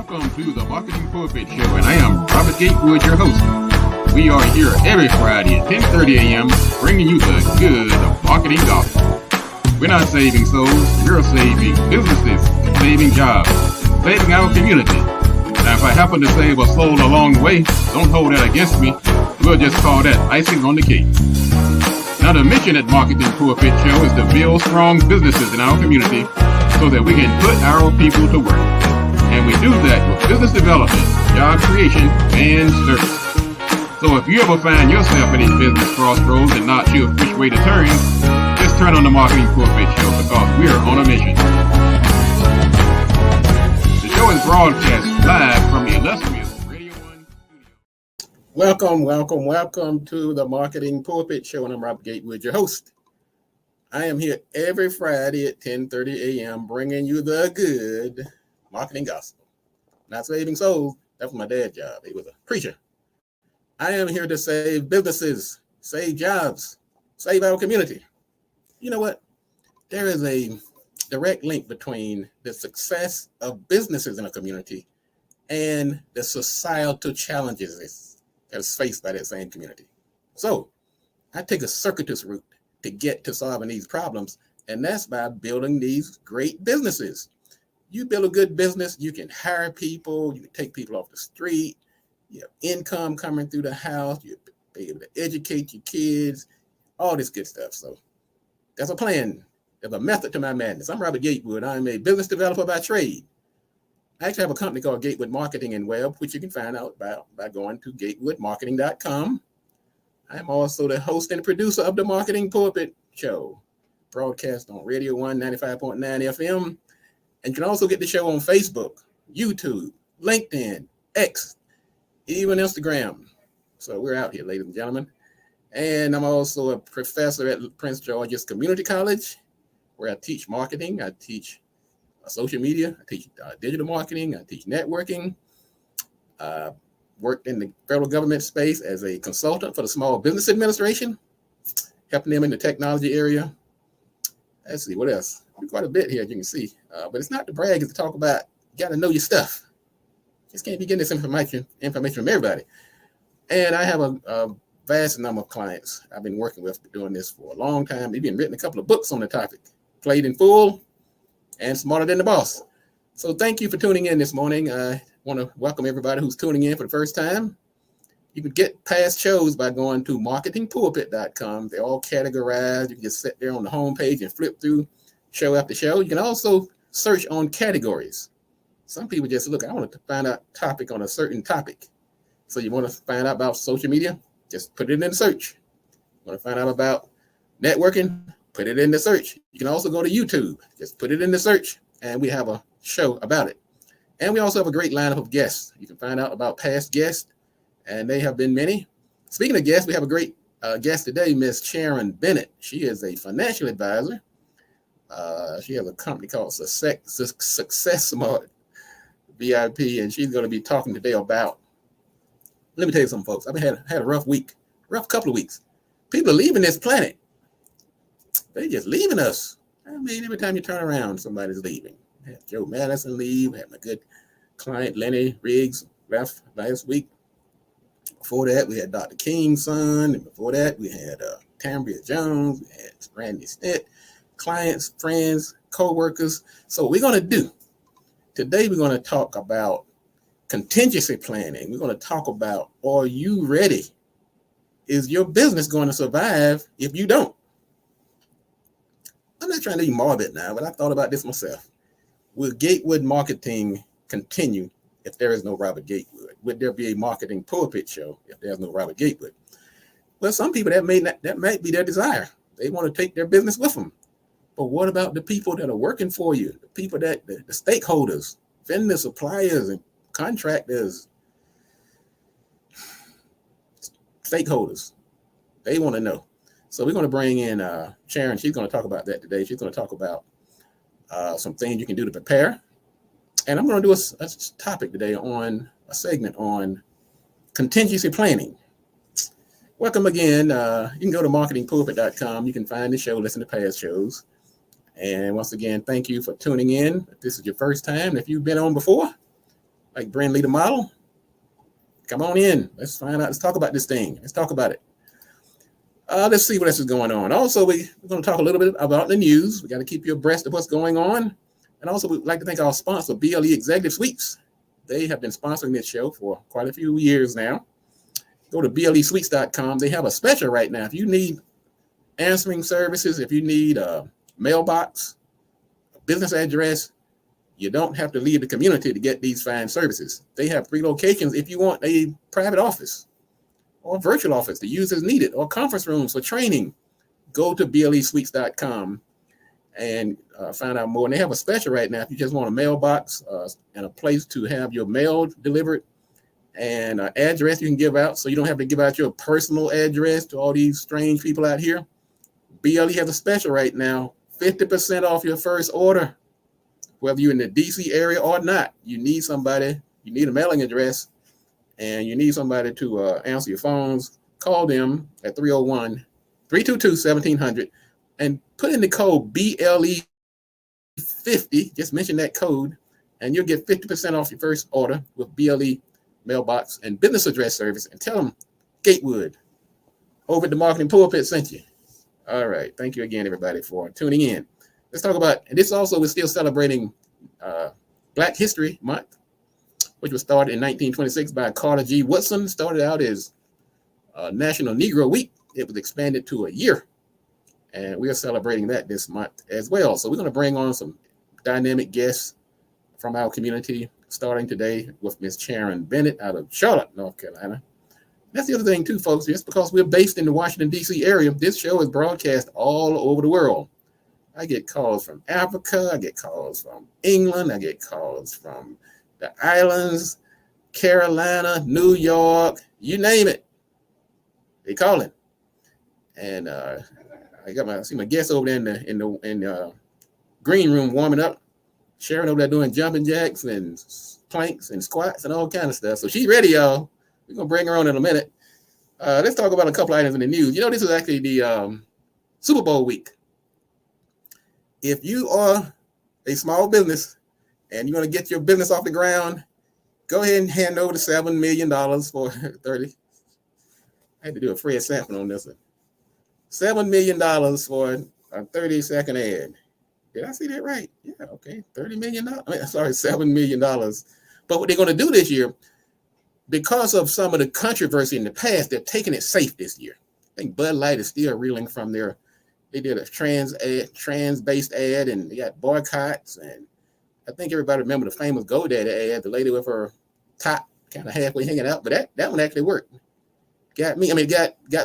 Welcome to the Marketing Pulpit Show, and I am Robert Gatewood, your host. We are here every Friday at 10:30 a.m. bringing you the good of marketing gospel. We're not saving souls, we're saving businesses, saving jobs, saving our community. Now, if I happen to save a soul along the way, don't hold that against me. We'll just call that icing on the cake. Now, the mission at Marketing Pulpit Show is to build strong businesses in our community so that we can put our people to work. And we do that with business development, job creation, and service. So if you ever find yourself in a business crossroads and not sure which way to turn, just turn on the Marketing Pulpit Show because we're on a mission. The show is broadcast live from the illustrious Radio 1 studio. Welcome to the Marketing Pulpit Show, and I'm Robert Gatewood, your host. I am here every Friday at 10:30 a.m. bringing you the good marketing gospel. Not saving souls. That was my dad's job. He was a preacher. I am here to save businesses, save jobs, save our community. You know what? There is a direct link between the success of businesses in a community and the societal challenges that's faced by that same community. So I take a circuitous route to get to solving these problems, and that's by building these great businesses. You build a good business, you can hire people, you can take people off the street, you have income coming through the house, you'll be able to educate your kids, all this good stuff. So there's a plan, there's a method to my madness. I'm Robert Gatewood. I'm a business developer by trade. I actually have a company called Gatewood Marketing and Web, which you can find out about by going to gatewoodmarketing.com. I'm also the host and producer of the Marketing Pulpit Show, broadcast on Radio 1 95.9 FM. And you can also get the show on Facebook, YouTube, LinkedIn, X, even Instagram. So we're out here, ladies and gentlemen. And I'm also a professor at Prince George's Community College, where I teach marketing, I teach social media, I teach digital marketing, I teach networking. Worked in the federal government space as a consultant for the Small Business Administration, helping them in the technology area. Let's see, what else? Quite a bit here, as you can see. But it's not to brag, it's to talk about, you got to know your stuff. Just can't be getting this information from everybody. And I have a vast number of clients I've been working with doing this for a long time. They've been written a couple of books on the topic, Played in Full and Smarter Than the Boss. So thank you for tuning in this morning. I want to welcome everybody who's tuning in for the first time. You can get past shows by going to marketingpulpit.com. They're all categorized. You can just sit there on the homepage and flip through show after show. You can also search on categories. Some people just look, I want to find out a topic on a certain topic. So you want to find out about social media? Just put it in the search. You want to find out about networking? Put it in the search. You can also go to YouTube. Just put it in the search, and we have a show about it. And we also have a great lineup of guests. You can find out about past guests, and they have been many. Speaking of guests, we have a great guest today, Miss Sharon Bennett. She is a financial advisor. She has a company called Success Smart VIP, and she's going to be talking today about, let me tell you something, folks. I've had a rough couple of weeks. People are leaving this planet. They're just leaving us. I mean, every time you turn around, somebody's leaving. I had Joe Madison leave. I had my good client, Lenny Riggs, left last week. Before that, we had Dr. King's son. And before that, we had Tambria Jones. We had Randy Stitt. Clients, friends, co-workers. So what we're going to do today, we're going to talk about contingency planning. We're going to talk about, are you ready? Is your business going to survive if you don't? I'm not trying to be morbid now, but I thought about this myself. Will Gatewood Marketing continue if there is no Robert Gatewood? Would there be a Marketing Pulpit Show if there's no Robert Gatewood? Well, some people that might be their desire. They want to take their business with them. But what about the people that are working for you? The people the stakeholders, vendors, suppliers, and contractors, stakeholders. They want to know. So we're going to bring in Sharon. She's going to talk about that today. She's going to talk about some things you can do to prepare. And I'm going to do a topic today on a segment on contingency planning. Welcome again. You can go to marketingpulpit.com. You can find the show, listen to past shows. And once again, thank you for tuning in. If this is your first time, if you've been on before, like Brand Leader Model. Come on in. Let's find out. Let's talk about this thing. Let's talk about it. Let's see what else is going on. Also, we're going to talk a little bit about the news. We got to keep you abreast of what's going on. And also, we'd like to thank our sponsor, BLE Executive Suites. They have been sponsoring this show for quite a few years now. Go to blesuites.com. They have a special right now. If you need answering services, if you need a mailbox, a business address, you don't have to leave the community to get these fine services. They have 3 locations if you want a private office or virtual office to use as needed, or conference rooms for training. Go to blesuites.com and find out more. And they have a special right now if you just want a mailbox and a place to have your mail delivered, and an address you can give out, so you don't have to give out your personal address to all these strange people out here. BLE has a special right now, 50% off your first order. Whether you're in the DC area or not, you need somebody, you need a mailing address, and you need somebody to answer your phones. Call them at 301-322-1700 and put in the code BLE50. Just mention that code, and you'll get 50% off your first order with BLE mailbox and business address service. And tell them Gatewood over at the Marketing Pulpit sent you. All right. Thank you again, everybody, for tuning in. Let's talk about, and this also is still celebrating Black History Month, which was started in 1926 by Carter G. Woodson. Started out as National Negro Week. It was expanded to a year, and we are celebrating that this month as well. So we're going to bring on some dynamic guests from our community, starting today with Miss Sharon Bennett out of Charlotte, North Carolina. That's the other thing too, folks. Just because we're based in the Washington, D.C. area, this show is broadcast all over the world. I get calls from Africa. I get calls from England. I get calls from the islands, Carolina, New York, you name it. They calling. And I see my guests over there in the green room warming up. Sharon over there doing jumping jacks and planks and squats and all kind of stuff. So she's ready, y'all. We're going to bring her on in a minute. Let's talk about a couple items in the news. You know, this is actually the Super Bowl week. If you are a small business and you're going to get your business off the ground, go ahead and hand over the $7 million for 30. I had to do a Fred Sanford on this one. $7 million for a 30-second ad. Did I see that right? Yeah, okay. $30 million. $7 million. But what they're going to do this year, because of some of the controversy in the past, they're taking it safe this year. I think Bud Light is still reeling from they did a trans-based ad, and they got boycotts. And I think everybody remember the famous GoDaddy ad, the lady with her top kind of halfway hanging out. But that one actually worked. Got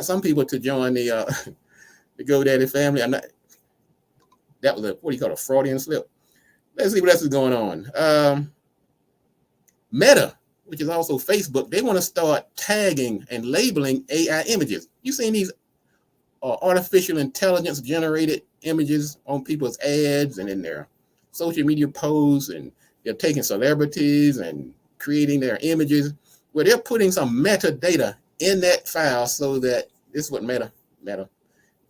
some people to join the GoDaddy family. That was a Freudian slip. Let's see what else is going on. Meta, which is also Facebook, they want to start tagging and labeling AI images. You've seen these artificial intelligence generated images on people's ads and in their social media posts, and they're taking celebrities and creating their images where they're putting some metadata in that file, so that this is what Meta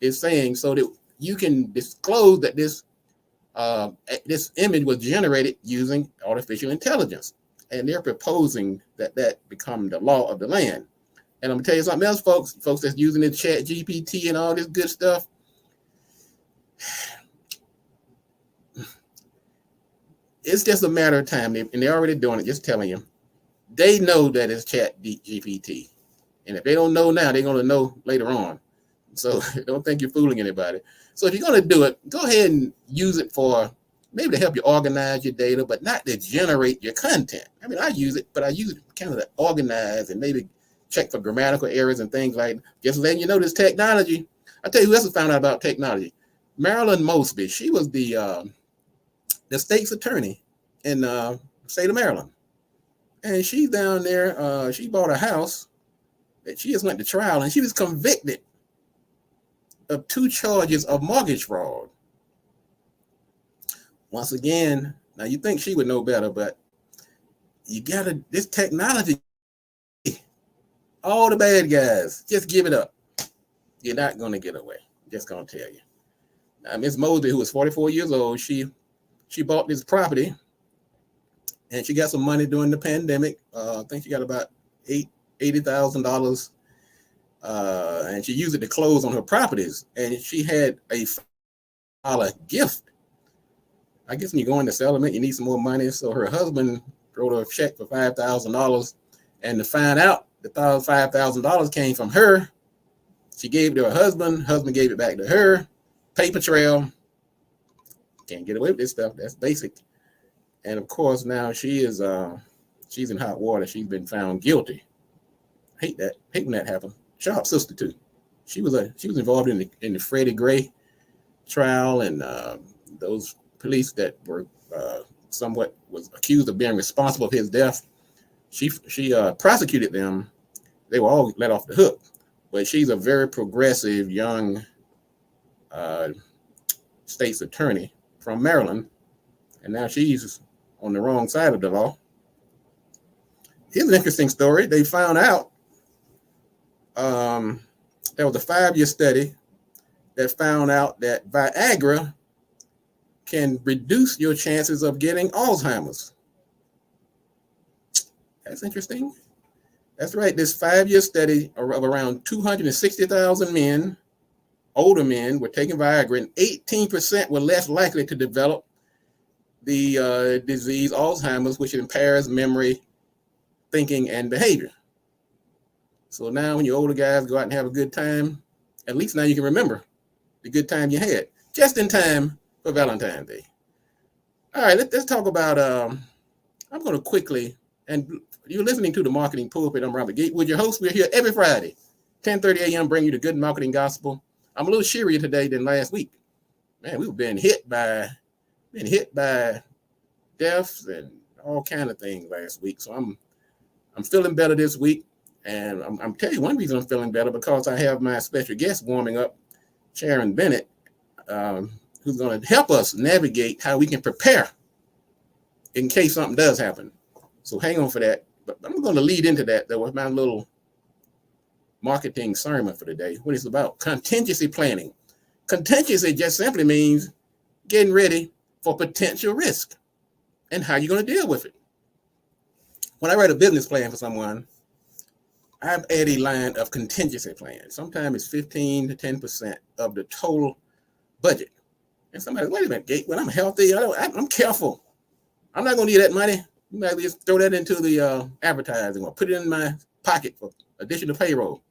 is saying, so that you can disclose that this image was generated using artificial intelligence. And they're proposing that become the law of the land. And I'm gonna tell you something else, folks that's using the chat GPT and all this good stuff. It's just a matter of time, and they're already doing it, just telling you. They know that it's chat GPT. And if they don't know now, they're gonna know later on. So don't think you're fooling anybody. So if you're gonna do it, go ahead and use it for maybe to help you organize your data, but not to generate your content. I mean, I use it, but I use it kind of to organize and maybe check for grammatical errors and things like that. Just letting you know this technology. I'll tell you who else has found out about technology. Marilyn Mosby. She was the state's attorney in the state of Maryland. And she's down there. She bought a house that she just went to trial, and she was convicted of 2 charges of mortgage fraud. Once again, now you think she would know better, but this technology, all the bad guys, just give it up. You're not going to get away. Just going to tell you. Now, Ms. Mosby, who was 44 years old, she bought this property, and she got some money during the pandemic. I think she got about $80,000, and she used it to close on her properties. And she had a $5 gift. I guess when you go into settlement, you need some more money. So her husband wrote her a check for $5,000, and to find out the $5,000 came from her, she gave it to her husband. Husband gave it back to her. Paper trail. Can't get away with this stuff. That's basic. And of course, now she's in hot water. She's been found guilty. Hate that. Hate when that happened. Sharp sister too. She was involved in the Freddie Gray trial, and those police that were somewhat was accused of being responsible for his death. She prosecuted them. They were all let off the hook. But she's a very progressive young state's attorney from Maryland, and now she's on the wrong side of the law. Here's an interesting story. They found out there was a 5-year study that found out that Viagra can reduce your chances of getting Alzheimer's. That's interesting. That's right. This 5-year study of around 260,000 men, older men, were taking Viagra, and 18% were less likely to develop the disease Alzheimer's, which impairs memory, thinking, and behavior. So now when you older guys go out and have a good time, at least now you can remember the good time you had, just in time for Valentine's Day. All right, let's talk about, I'm going to quickly, and you're listening to the Marketing Pulpit. I'm Robert Gatewood, your host. We're here every Friday, 10:30 a.m., bring you the good marketing gospel. I'm a little cheerier today than last week. Man, we've been hit by deaths and all kind of things last week. So I'm feeling better this week. And I'm telling you one reason I'm feeling better, because I have my special guest warming up, Sharon Bennett, who's going to help us navigate how we can prepare in case something does happen. So hang on for that. But I'm going to lead into that, though, with my little marketing sermon for today. What it's about: contingency planning. Contingency just simply means getting ready for potential risk and how you're going to deal with it. When I write a business plan for someone, I've added a line of contingency plan. Sometimes it's 15 to 10% of the total budget. And somebody, wait a minute, Gate, when I'm healthy, I'm careful. I'm not going to need that money. You might just throw that into the advertising or put it in my pocket for additional payroll.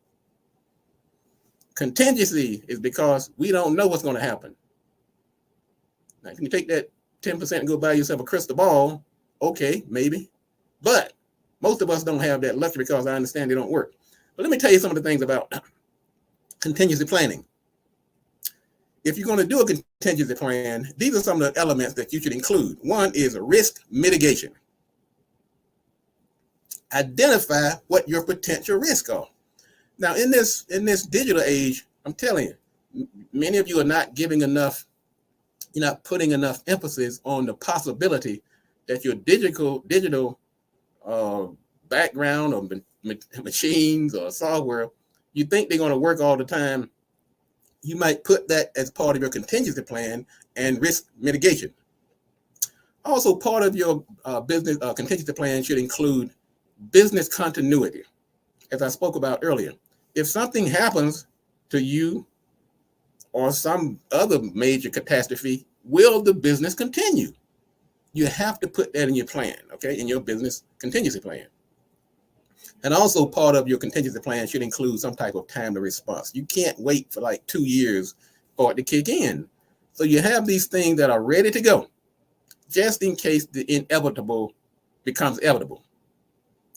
Contingency is because we don't know what's going to happen. Now, if you take that 10% and go buy yourself a crystal ball, okay, maybe. But most of us don't have that luxury, because I understand they don't work. But let me tell you some of the things about contingency planning. If you're going to do a contingency plan, these are some of the elements that you should include. One is risk mitigation. Identify what your potential risks are. Now, in this digital age, I'm telling you, many of you are not giving enough, you're not putting enough emphasis on the possibility that your digital background or machines or software, you think they're going to work all the time. You might put that as part of your contingency plan and risk mitigation. Also, part of your business contingency plan should include business continuity. As I spoke about earlier, if something happens to you or some other major catastrophe, will the business continue? You have to put that in your plan, okay, in your business contingency plan. And also part of your contingency plan should include some type of timely response. You can't wait for like 2 years for it to kick in. So you have these things that are ready to go, just in case the inevitable becomes evitable.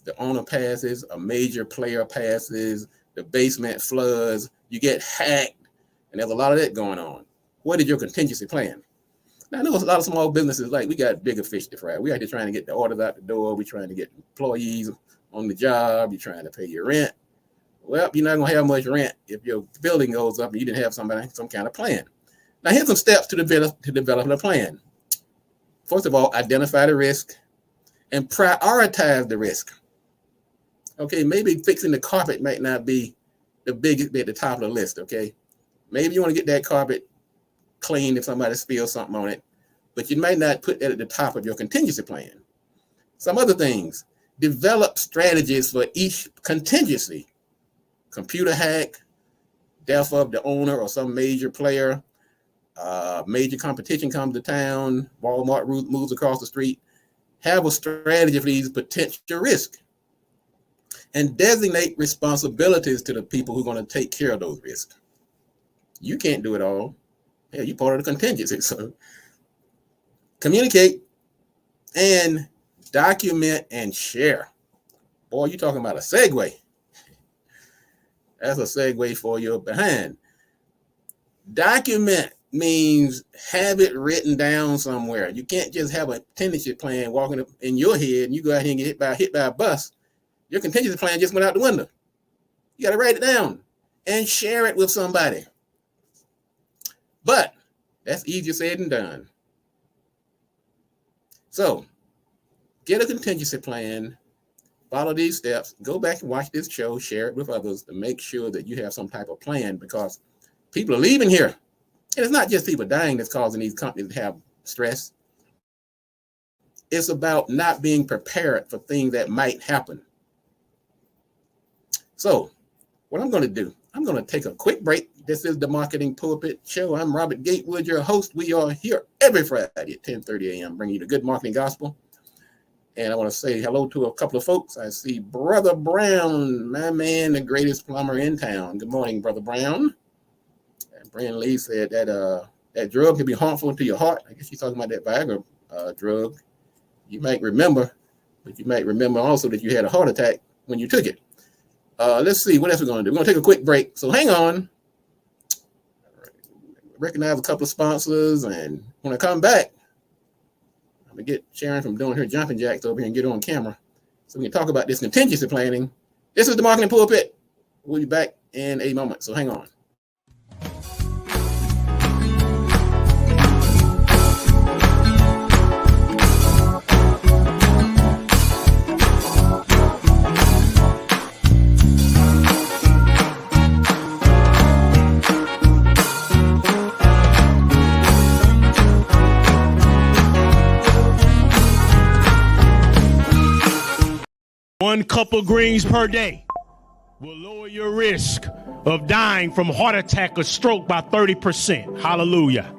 The owner passes, a major player passes, the basement floods, you get hacked, and there's a lot of that going on. What is your contingency plan? Now, I know a lot of small businesses, like, we got bigger fish to fry. We're actually trying to get the orders out the door. We're trying to get employees on the job. You're trying to pay your rent. Well, you're not going to have much rent if your building goes up and you didn't have some kind of plan. Now, here's some steps to develop a plan. First of all, identify the risk and prioritize the risk. Okay, maybe fixing the carpet might not be the biggest at the top of the list, okay? Maybe you want to get that carpet cleaned if somebody spills something on it, but you might not put that at the top of your contingency plan. Some other things. Develop strategies for each contingency. Computer hack, death of the owner or some major player, major competition comes to town, Walmart moves across the street. Have a strategy for these potential risks. And designate responsibilities to the people who are going to take care of those risks. You can't do it all. Yeah, you're part of the contingency. So communicate and document and share. Boy, you're talking about a segue. That's a segue for your behind. Document means have it written down somewhere. You can't just have a contingency plan walking up in your head and you go out here and get hit by a bus. Your contingency plan just went out the window. You got to write it down and share it with somebody. But that's easier said than done. So get a contingency plan, follow these steps, go back and watch this show, share it with others to make sure that you have some type of plan, because people are leaving here. And it's not just people dying that's causing these companies to have stress. It's about not being prepared for things that might happen. So what I'm going to do, I'm going to take a quick break. This is the Marketing Pulpit Show. I'm Robert Gatewood, your host. We are here every Friday at 10:30 a.m. bringing you the good marketing gospel. And I want to say hello to a couple of folks. I see Brother Brown, my man, the greatest plumber in town. Good morning, Brother Brown. And Brandon Lee said that drug can be harmful to your heart. I guess she's talking about that Viagra drug. You might remember, but you might remember also that you had a heart attack when you took it. Let's see, what else we're going to do? We're going to take a quick break. So hang on. Recognize a couple of sponsors. And when I come back, I'm going to get Sharon from doing her jumping jacks over here and get her on camera so we can talk about this contingency planning. This is the Marketing Pulpit. We'll be back in a moment. So hang on. One cup of greens per day will lower your risk of dying from heart attack or stroke by 30%. Hallelujah.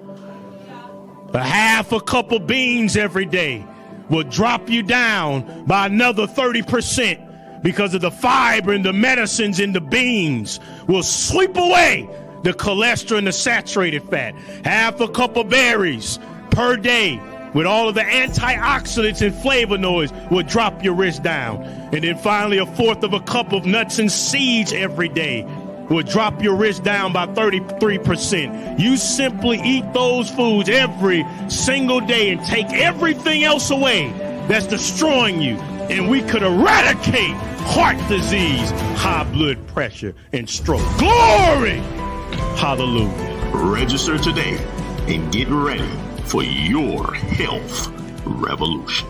A half a cup of beans every day will drop you down by another 30% because of the fiber and the medicines in the beans will sweep away the cholesterol and the saturated fat. Half a cup of berries per day with all of the antioxidants and flavonoids will drop your risk down. And then finally, a fourth of a cup of nuts and seeds every day will drop your risk down by 33%. You simply eat those foods every single day and take everything else away that's destroying you. And we could eradicate heart disease, high blood pressure, and stroke. Glory! Hallelujah. Register today and get ready for your health revolution.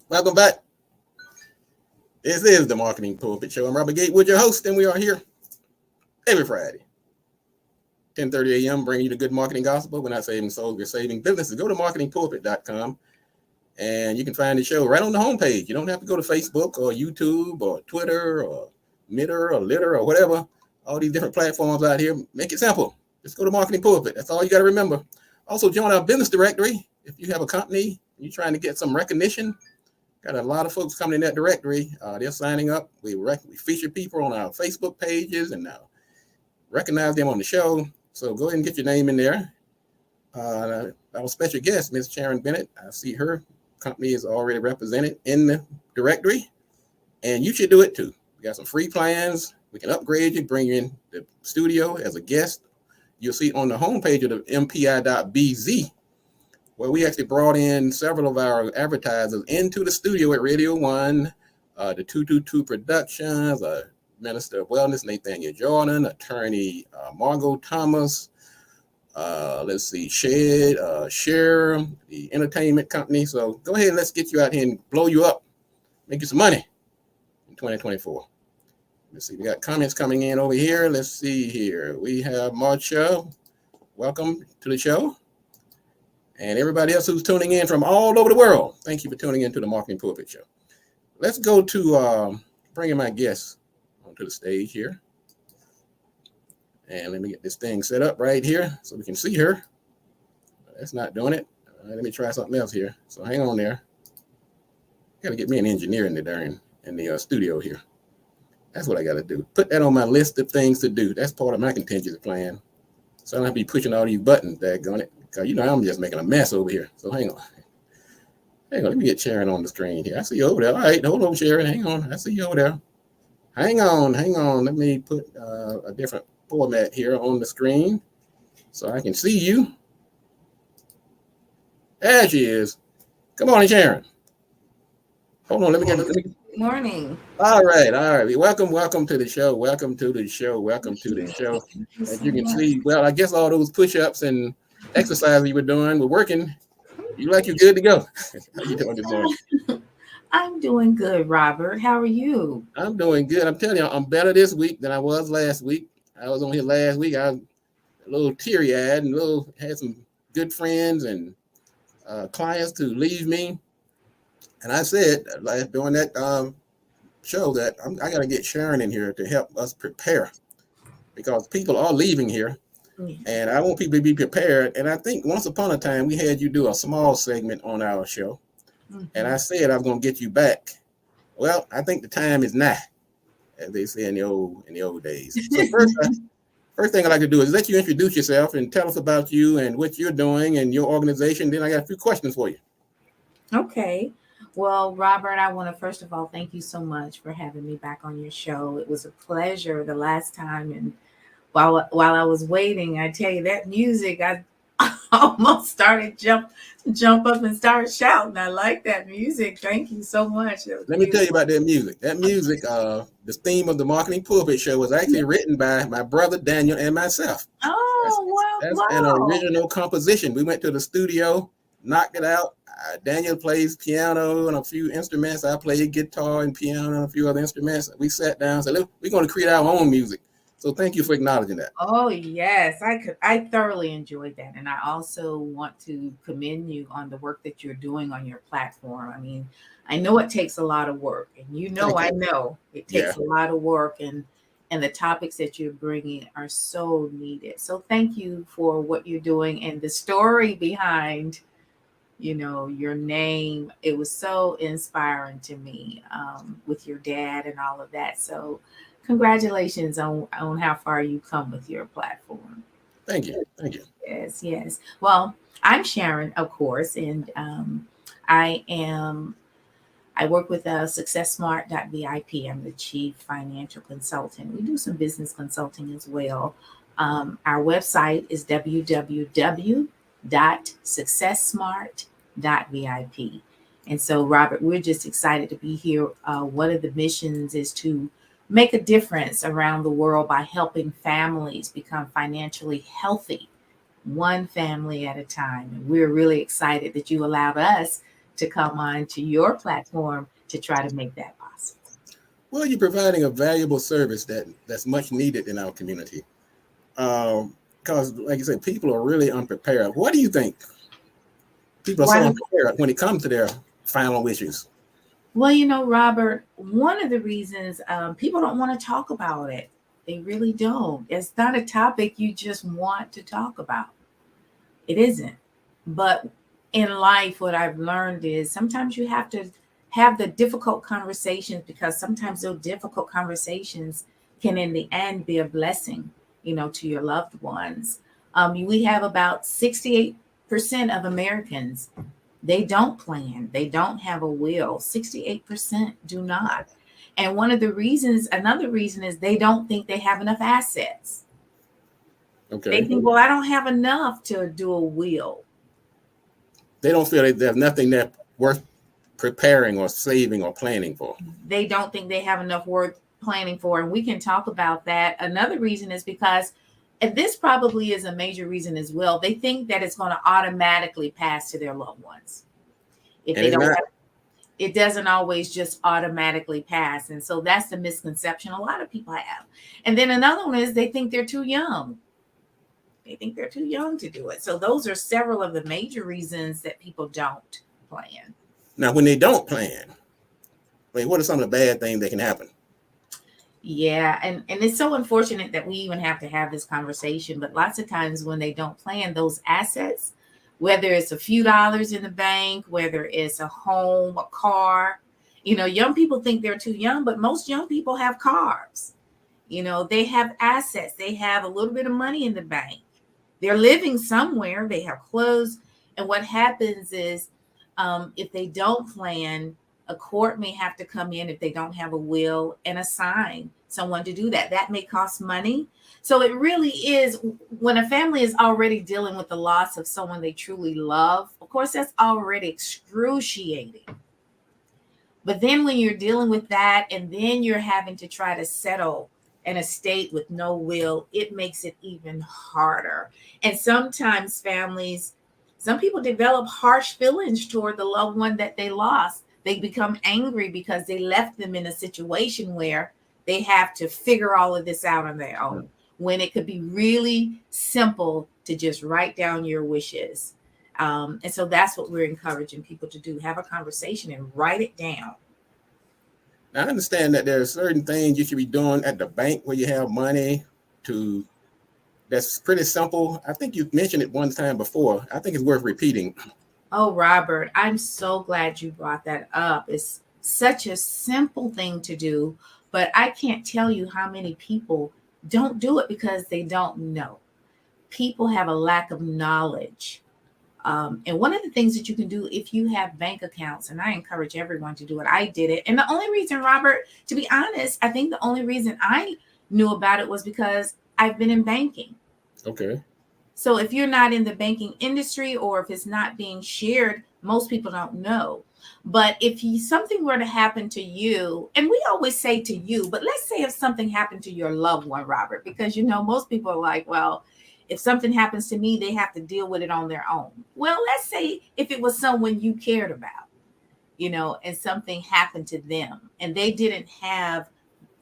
Welcome back. This is the Marketing Pulpit Show. I'm Robert Gatewood, your host, and we are here every Friday, 10:30 a.m., bringing you the good marketing gospel. We're not saving souls, we're saving businesses. Go to marketingpulpit.com, and you can find the show right on the homepage. You don't have to go to Facebook or YouTube or Twitter or Mitter or Litter or whatever, all these different platforms out here. Make it simple. Just go to Marketing Pulpit. That's all you got to remember. Also, join our business directory. if you have a company, you're trying to get some recognition, got a lot of folks coming in that directory. They're signing up. We feature people on our Facebook pages and recognize them on the show. So go ahead and get your name in there. Our special guest, Ms. Sharon Bennett, I see her company is already represented in the directory, and you should do it too. We got some free plans. We can upgrade you, bring you in the studio as a guest. You'll see on the homepage of the mpi.bz, where we actually brought in several of our advertisers into the studio at Radio 1, the 222 Productions, Minister of Wellness, Nathaniel Jordan, attorney Margot Thomas, let's see, Share, the entertainment company. So go ahead and let's get you out here and blow you up, make you some money in 2024. Let's see, we got comments coming in over here. Let's see here. We have Marcia. Welcome to the show. And everybody else who's tuning in from all over the world, thank you for tuning in to the Marketing Pulpit Show. Let's go to bringing my guests onto the stage here. And let me get this thing set up right here so we can see her. That's not doing it. Let me try something else here. So hang on there. Got to get me an engineer in the studio here. That's what I got to do. Put that on my list of things to do. That's part of my contingency plan. So I don't have to be pushing all these buttons, daggone it. Because, I'm just making a mess over here. So hang on. Let me get Sharon on the screen here. I see you over there. All right, hold on, Sharon. Hang on. I see you over there. Hang on. Let me put a different format here on the screen so I can see you. There she is. Come on, Sharon. Hold on. Let me Good morning. All right. Welcome to the show. As you can see, well, I guess all those push-ups and exercises you were doing were working. You like you're good to go. How you doing this morning? I'm doing good, Robert. How are you? I'm doing good. I'm telling you, I'm better this week than I was last week. I was on here last week. I was a little teary-eyed and had some good friends and clients to leave me. And I said during that show that I got to get Sharon in here to help us prepare, because people are leaving here. And I want people to be prepared. And I think once upon a time, we had you do a small segment on our show. Mm-hmm. And I said, I'm going to get you back. Well, I think the time is now, as they say in the old days. So first thing I'd like to do is let you introduce yourself and tell us about you and what you're doing and your organization. Then I got a few questions for you. Okay. Well, Robert, I want to first of all, thank you so much for having me back on your show. It was a pleasure the last time. And while I was waiting, I tell you that music, I almost started jump up and start shouting. I like that music. Thank you so much. Let me tell you about that music. That music, the theme of the Marketing Pulpit Show was actually written by my brother Daniel and myself. Oh, that's an original composition. We went to the studio, knocked it out. Daniel plays piano and a few instruments. I played guitar and piano and a few other instruments. We sat down and said, look, we're going to create our own music. So thank you for acknowledging that. Oh, yes, I thoroughly enjoyed that. And I also want to commend you on the work that you're doing on your platform. I mean, I know it takes a lot of work, and I know it takes a lot of work, and the topics that you're bringing are so needed. So thank you for what you're doing and the story behind, your name. It was so inspiring to me with your dad and all of that. So congratulations on how far you come with your platform. Thank you. Yes. Well, I'm Sharon, of course, and I work with SuccessSmart.vip. I'm the chief financial consultant. We do some business consulting as well. Our website is www.successsmart.vip. And so, Robert, we're just excited to be here. One of the missions is to make a difference around the world by helping families become financially healthy, one family at a time. And we're really excited that you allowed us to come on to your platform to try to make that possible. Well, you're providing a valuable service that's much needed in our community. Because, like you said, people are really unprepared. What do you think? People are so unprepared when it comes to their final wishes. Well, Robert, one of the reasons people don't want to talk about it, they really don't. It's not a topic you just want to talk about. It isn't. But in life, what I've learned is sometimes you have to have the difficult conversations, because sometimes those difficult conversations can in the end be a blessing, to your loved ones. We have about 68% of Americans, they don't plan. They don't have a will. 68% do not. And another reason is they don't think they have enough assets. Okay. They think, well, I don't have enough to do a will. They don't feel that there's nothing that's worth preparing or saving or planning for. They don't think they have enough worth planning for. And we can talk about that. Another reason is because, and this probably is a major reason as well, they think that it's going to automatically pass to their loved ones. It doesn't always just automatically pass. And so that's the misconception a lot of people have. And then another one is they think they're too young. They think they're too young to do it. So those are several of the major reasons that people don't plan. Now, when they don't plan, what are some of the bad things that can happen? Yeah, and it's so unfortunate that we even have to have this conversation. But lots of times when they don't plan, those assets, whether it's a few dollars in the bank, whether it's a home, a car, young people think they're too young, but most young people have cars. They have assets. They have a little bit of money in the bank. They're living somewhere. They have clothes. And what happens is if they don't plan, a court may have to come in if they don't have a will and assign someone to do that. That may cost money. So it really is, when a family is already dealing with the loss of someone they truly love, of course, that's already excruciating. But then when you're dealing with that, and then you're having to try to settle an estate with no will, it makes it even harder. And sometimes some people develop harsh feelings toward the loved one that they lost. They become angry because they left them in a situation where they have to figure all of this out on their own, when it could be really simple to just write down your wishes. And so that's what we're encouraging people to do. Have a conversation and write it down. I understand that there are certain things you should be doing at the bank where you have money that's pretty simple. I think you mentioned it one time before. I think it's worth repeating. Oh, Robert, I'm so glad you brought that up. It's such a simple thing to do, but I can't tell you how many people don't do it because they don't know. People have a lack of knowledge. And one of the things that you can do if you have bank accounts, and I encourage everyone to do it, I did it. And the only reason, Robert, to be honest, I think the only reason I knew about it was because I've been in banking. Okay. So if you're not in the banking industry, or if it's not being shared, most people don't know. But if something were to happen to you, and we always say to you, but let's say if something happened to your loved one, Robert, because, most people are like, well, if something happens to me, they have to deal with it on their own. Well, let's say if it was someone you cared about, and something happened to them and they didn't have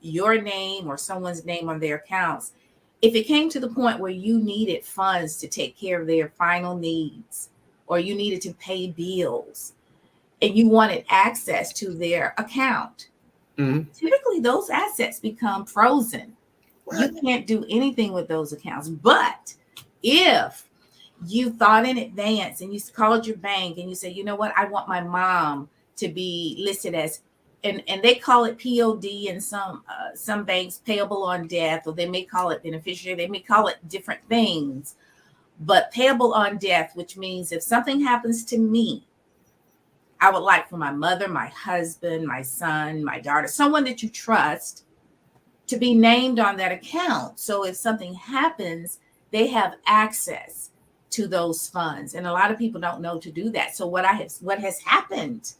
your name or someone's name on their accounts. If it came to the point where you needed funds to take care of their final needs, or you needed to pay bills, and you wanted access to their account, typically those assets become frozen. Right. You can't do anything with those accounts. But if you thought in advance and you called your bank and you said, you know what, I want my mom to be listed as, and they call it POD in some banks, payable on death, or they may call it beneficiary. They may call it different things, but payable on death, which means if something happens to me, I would like for my mother, my husband, my son, my daughter, someone that you trust, to be named on that account. So if something happens, they have access to those funds. And a lot of people don't know to do that. So what has happened,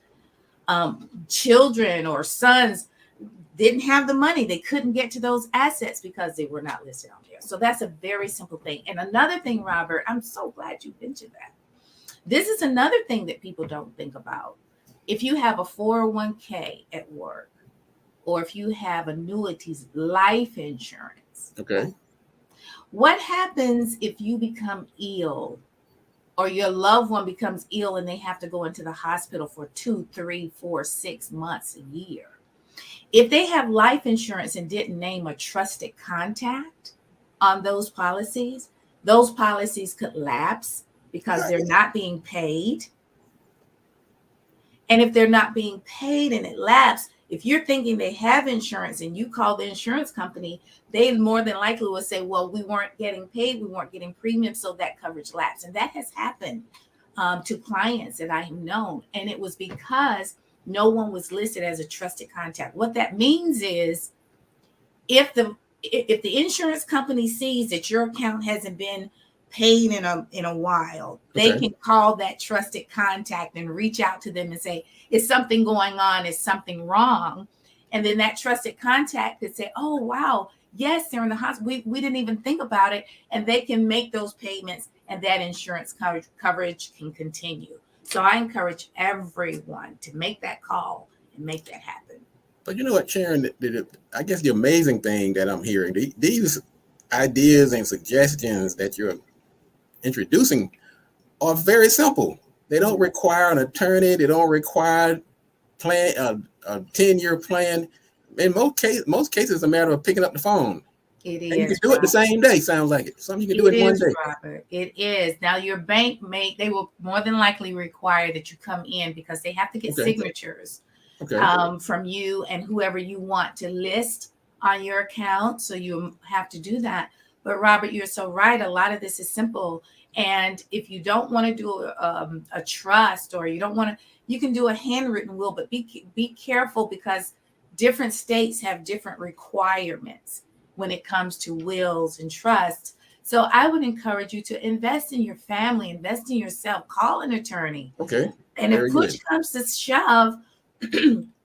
children or sons didn't have the money. They couldn't get to those assets because they were not listed on there. So that's a very simple thing. And another thing, Robert, I'm so glad you mentioned that. This is another thing that people don't think about. If you have a 401k at work, or if you have annuities, life insurance. Okay. What happens if you become ill, or your loved one becomes ill and they have to go into the hospital for 2, 3, 4, 6 months, a year? If they have life insurance and didn't name a trusted contact on those policies could lapse because they're not being paid. And if they're not being paid and it lapsed, if you're thinking they have insurance and you call the insurance company, they more than likely will say, well, we weren't getting paid, we weren't getting premiums, so that coverage lapsed. And that has happened to clients that I have known. And it was because no one was listed as a trusted contact. What that means is if the insurance company sees that your account hasn't been paid in a while, they can call that trusted contact and reach out to them and say, is something going on? Is something wrong? And then that trusted contact could say, oh, wow, yes, they're in the hospital. We didn't even think about it. And they can make those payments and that insurance coverage can continue. So I encourage everyone to make that call and make that happen. But you know what, Sharon, I guess the amazing thing that I'm hearing, these ideas and suggestions that you're introducing are very simple. They don't require an attorney. They don't require a 10-year plan. In most cases, it's a matter of picking up the phone. It is. And you can do it the same day. Sounds like it. Something you can do it in one day. Robert. It is. Now your bank they will more than likely require that you come in because they have to get signatures from you and whoever you want to list on your account. So you have to do that. But Robert, you're so right. A lot of this is simple. And if you don't want to do a trust, or you don't want to, you can do a handwritten will, but be careful because different states have different requirements when it comes to wills and trusts. So I would encourage you to invest in your family, invest in yourself, call an attorney. Okay. And if push comes to shove,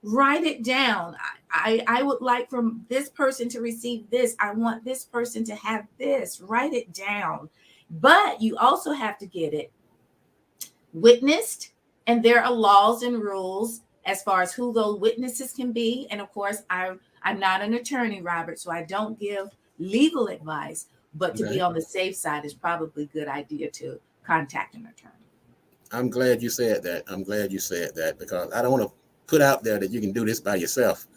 write it down. I would like from this person to receive this. I want this person to have this. Write it down. But you also have to get it witnessed. And there are laws and rules as far as who those witnesses can be. And of course, I'm not an attorney, Robert, so I don't give legal advice. But to be on the safe side is probably a good idea to contact an attorney. I'm glad you said that because I don't want to put out there that you can do this by yourself.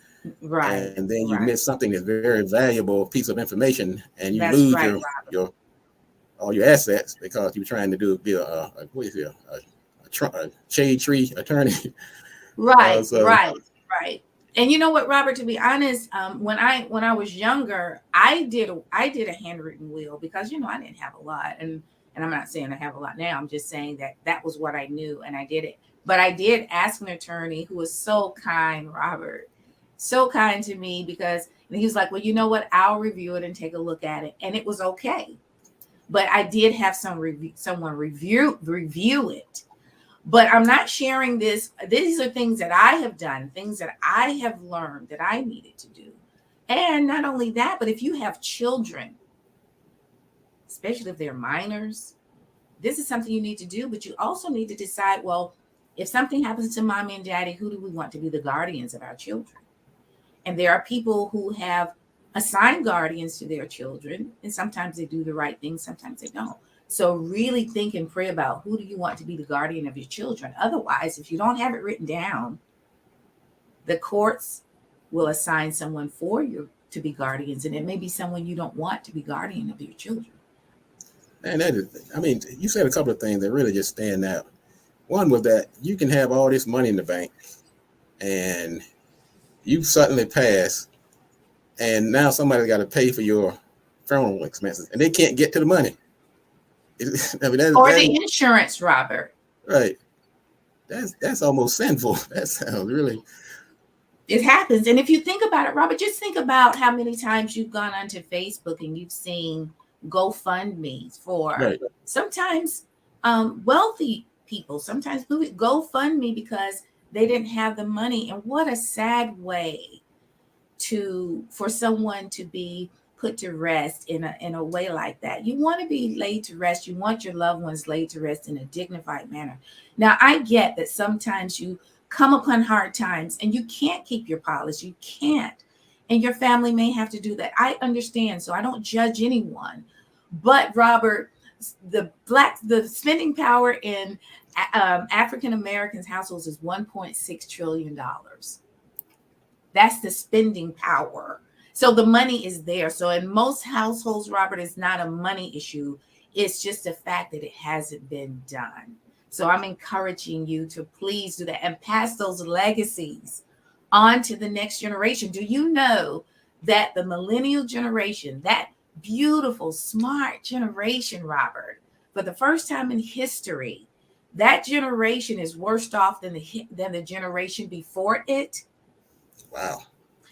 Right. And then you miss something that's very valuable piece of information and you lose all your assets because you're trying to be a shade tree attorney. Right. And you know what, Robert, to be honest, when I was younger, I did a handwritten will because, I didn't have a lot. And I'm not saying I have a lot now. I'm just saying that was what I knew and I did it. But I did ask an attorney who was so kind, Robert, so kind to me because he was like, well, you know what? I'll review it and take a look at it. And it was okay. But I did have someone review it. But I'm not sharing this. These are things that I have done, things that I have learned that I needed to do. And not only that, but if you have children, especially if they're minors, this is something you need to do. But you also need to decide, well, if something happens to mommy and daddy, who do we want to be the guardians of our children? And there are people who have assigned guardians to their children. And sometimes they do the right thing, sometimes they don't. So really think and pray about who do you want to be the guardian of your children. Otherwise, if you don't have it written down, the courts will assign someone for you to be guardians. And it may be someone you don't want to be guardian of your children. And you said a couple of things that really just stand out. One was that you can have all this money in the bank and you suddenly pass and now somebody's got to pay for your funeral expenses and they can't get to the money. The insurance, Robert. Right. That's almost sinful. That sounds really. It happens. And if you think about it, Robert, just think about how many times you've gone onto Facebook and you've seen GoFundMe for sometimes wealthy people, sometimes GoFundMe because they didn't have the money. And what a sad way for someone to be put to rest in a way like that. You want to be laid to rest. You want your loved ones laid to rest in a dignified manner. Now, I get that sometimes you come upon hard times and you can't keep your policy. You can't. And your family may have to do that. I understand. So I don't judge anyone. But Robert, the spending power in African Americans households is $1.6 trillion. That's the spending power. So the money is there. So in most households, Robert, it's not a money issue. It's just a fact that it hasn't been done. So I'm encouraging you to please do that and pass those legacies on to the next generation. Do you know that the millennial generation, that beautiful, smart generation, Robert, for the first time in history, that generation is worse off than the generation before it? Wow.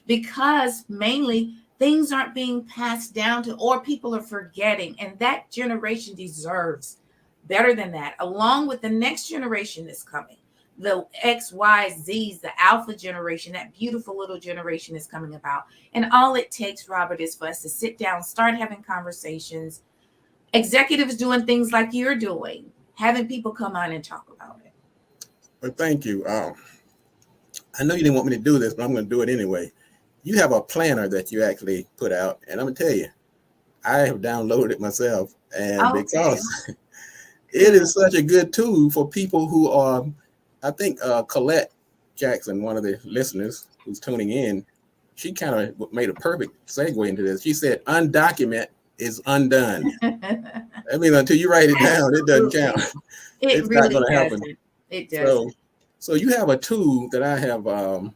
Because mainly things aren't being passed down to, or people are forgetting. And that generation deserves better than that, along with the next generation that's coming. The X, Y, Z's, the alpha generation, that beautiful little generation is coming about. And all it takes, Robert, is for us to sit down, start having conversations, executives doing things like you're doing, having people come on and talk about it. Well, thank you. I know you didn't want me to do this, but I'm going to do it anyway. You have a planner that you actually put out, and I'm going to tell you, I have downloaded it myself, and because it is such a good tool for people who are, I think Colette Jackson, one of the listeners who's tuning in, she kind of made a perfect segue into this. She said, undocument is undone. I mean, until you write it down, it doesn't count. It's really not going to happen. It does. So you have a tool that I have, and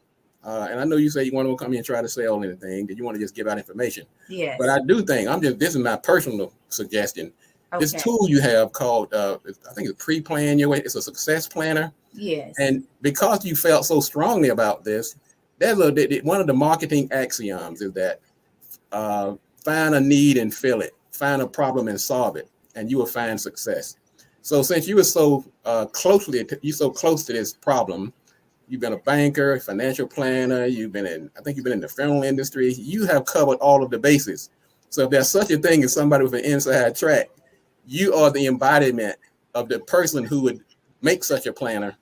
I know you say you want to come in and try to sell anything, that you want to just give out information. Yes. But I do think, this is my personal suggestion. Okay. This tool you have called, I think it's Pre-Plan Your Way. It's a success planner. Yes. And because you felt so strongly about this, there's one of the marketing axioms is that find a need and fill it, find a problem and solve it, and you will find success. So since you were so close to this problem, you've been a banker, a financial planner, I think you've been in the funeral industry, you have covered all of the bases. So if there's such a thing as somebody with an inside track, you are the embodiment of the person who would make such a planner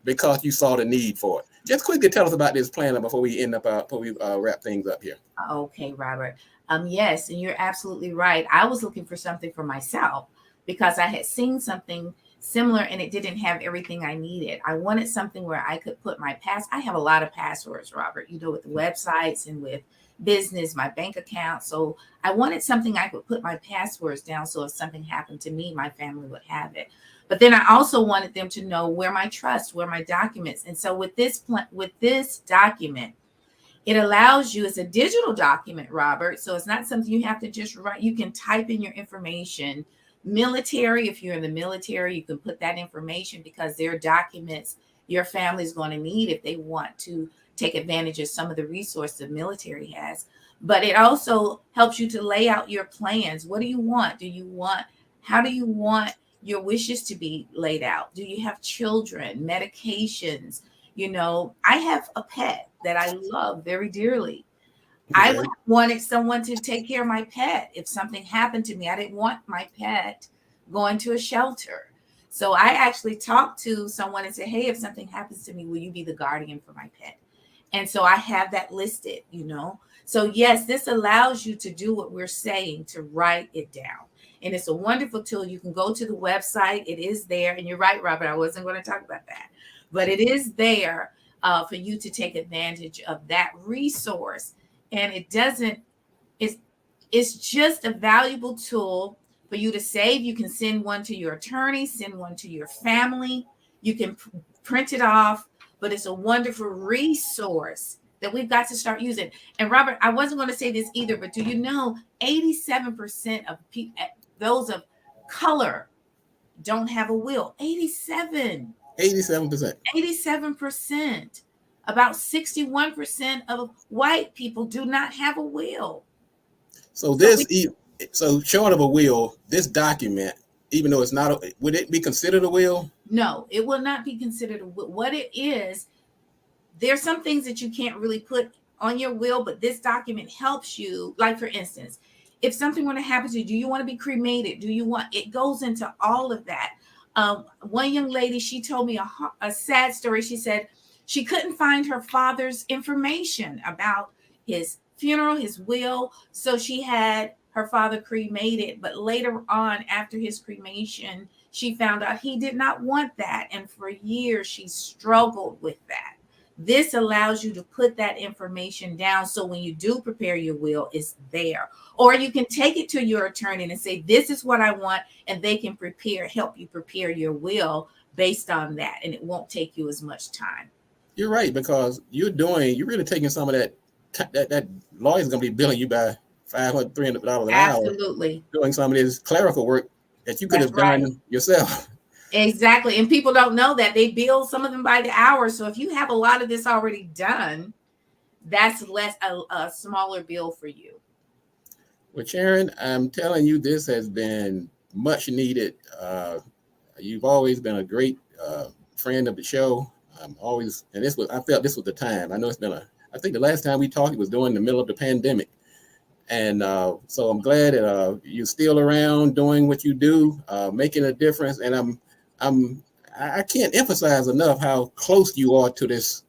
because you saw the need for it. Just quickly tell us about this planner before we wrap things up here. Okay, Robert. Yes, and you're absolutely right. I was looking for something for myself because I had seen something similar and it didn't have everything I needed. I wanted something where I could put my I have a lot of passwords, Robert, with the websites and with business, my bank account. So I wanted something I could put my passwords down. So if something happened to me, my family would have it. But then I also wanted them to know where my documents. And so with this document, it allows you, it's a digital document, Robert. So it's not something you have to just write. You can type in your information. Military, if you're in the military, you can put that information because there are documents your family is going to need if they want to take advantage of some of the resources the military has. But it also helps you to lay out your plans. What do you want? How do you want your wishes to be laid out? Do you have children, medications? I have a pet that I love very dearly. Okay. I wanted someone to take care of my pet. If something happened to me, I didn't want my pet going to a shelter. So I actually talked to someone and said, hey, if something happens to me, will you be the guardian for my pet? And so I have that listed, So yes, this allows you to do what we're saying, to write it down. And it's a wonderful tool. You can go to the website. It is there. And you're right, Robert, I wasn't going to talk about that. But it is there for you to take advantage of that resource. And it's just a valuable tool for you to save. You can send one to your attorney, send one to your family. You can print it off, but it's a wonderful resource that we've got to start using. And Robert, I wasn't going to say this either, but do you know 87% of people, those of color, don't have a will? 87%. About 61% of white people do not have a will. So short of a will, this document, even though it's not, would it be considered a will? No, it will not be considered a will. What it is, there's some things that you can't really put on your will, but this document helps you. Like, for instance, if something were to happen to you, do you want to be cremated? It goes into all of that. One young lady, she told me a sad story. She said she couldn't find her father's information about his funeral, his will. So she had her father cremated. But later on, after his cremation, she found out he did not want that. And for years, she struggled with that. This allows you to put that information down. So when you do prepare your will, it's there. Or you can take it to your attorney and say, this is what I want. And they can help you prepare your will based on that, and it won't take you as much time. You're right, because you're really taking some of that lawyer's going to be billing you by $500, $300 an Absolutely. hour, doing some of this clerical work that you could That's have done yourself. Exactly. And people don't know that. They bill some of them by the hour. So if you have a lot of this already done, that's a smaller bill for you. Well, Sharon, I'm telling you, this has been much needed. You've always been a great friend of the show. I felt this was the time. I know I think the last time we talked, it was during the middle of the pandemic. And so I'm glad that you're still around doing what you do, making a difference. And I can't emphasize enough how close you are to this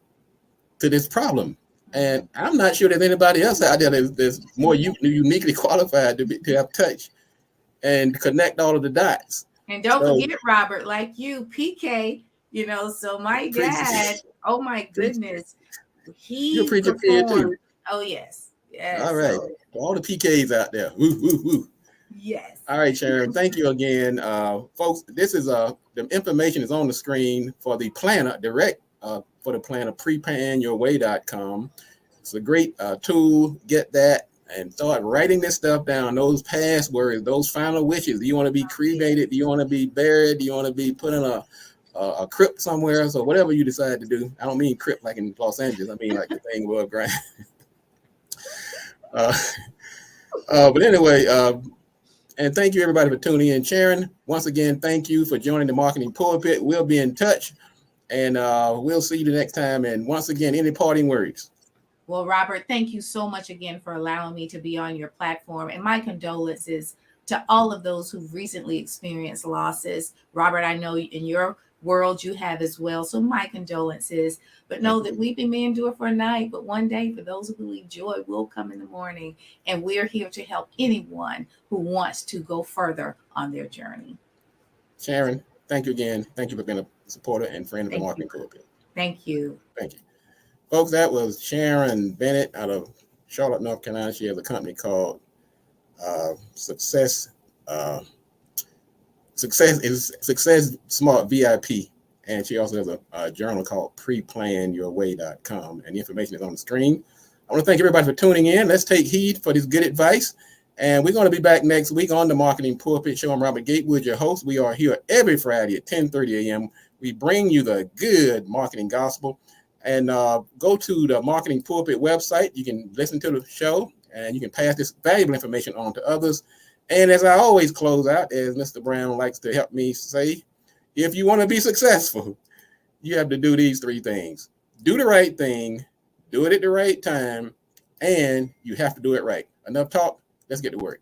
problem. And I'm not sure there's anybody else out there that's more uniquely qualified to have touch and connect all of the dots. And don't forget, Robert, like you, PK, so my dad, oh my goodness, he performed. Oh, yes. Yes. All right. So, all the PKs out there. Woo, woo, woo. Yes. All right, Sharon. Thank you again. Folks, this is the information is on the screen for the planner, for the planner, preplanyourway.com. It's a great tool. Get that and start writing this stuff down, those passwords, those final wishes. Do you want to be cremated? Do you want to be buried? Do you want to be put in a crypt somewhere? So whatever you decide to do. I don't mean crypt like in Los Angeles. I mean like the thing above ground. But anyway, and thank you everybody for tuning in. Sharon, once again, thank you for joining the Marketing Pulpit. We'll be in touch, and we'll see you the next time. And once again, any parting words? Well, Robert, thank you so much again for allowing me to be on your platform, and my condolences to all of those who've recently experienced losses. Robert, I know in your world you have as well, so my condolences. But know that weeping may endure for a night, but one day for those who believe, joy will come in the morning, and we're here to help anyone who wants to go further on their journey. Sharon, thank you again. Thank you for being a supporter and friend of the Marketing Pulpit. Thank you. Thank you. Folks, that was Sharon Bennett out of Charlotte, North Carolina. She has a company called Success Smart VIP. And she also has a journal called preplanyourway.com. And the information is on the screen. I want to thank everybody for tuning in. Let's take heed for this good advice. And we're going to be back next week on the Marketing Pulpit Show. I'm Robert Gatewood, your host. We are here every Friday at 10:30 a.m. We bring you the good marketing gospel. And go to the Marketing Pulpit website. You can listen to the show, and you can pass this valuable information on to others. And as I always close out, as Mr. Brown likes to help me say, if you want to be successful, you have to do these three things. Do the right thing, do it at the right time, and you have to do it right. Enough talk. Let's get to work.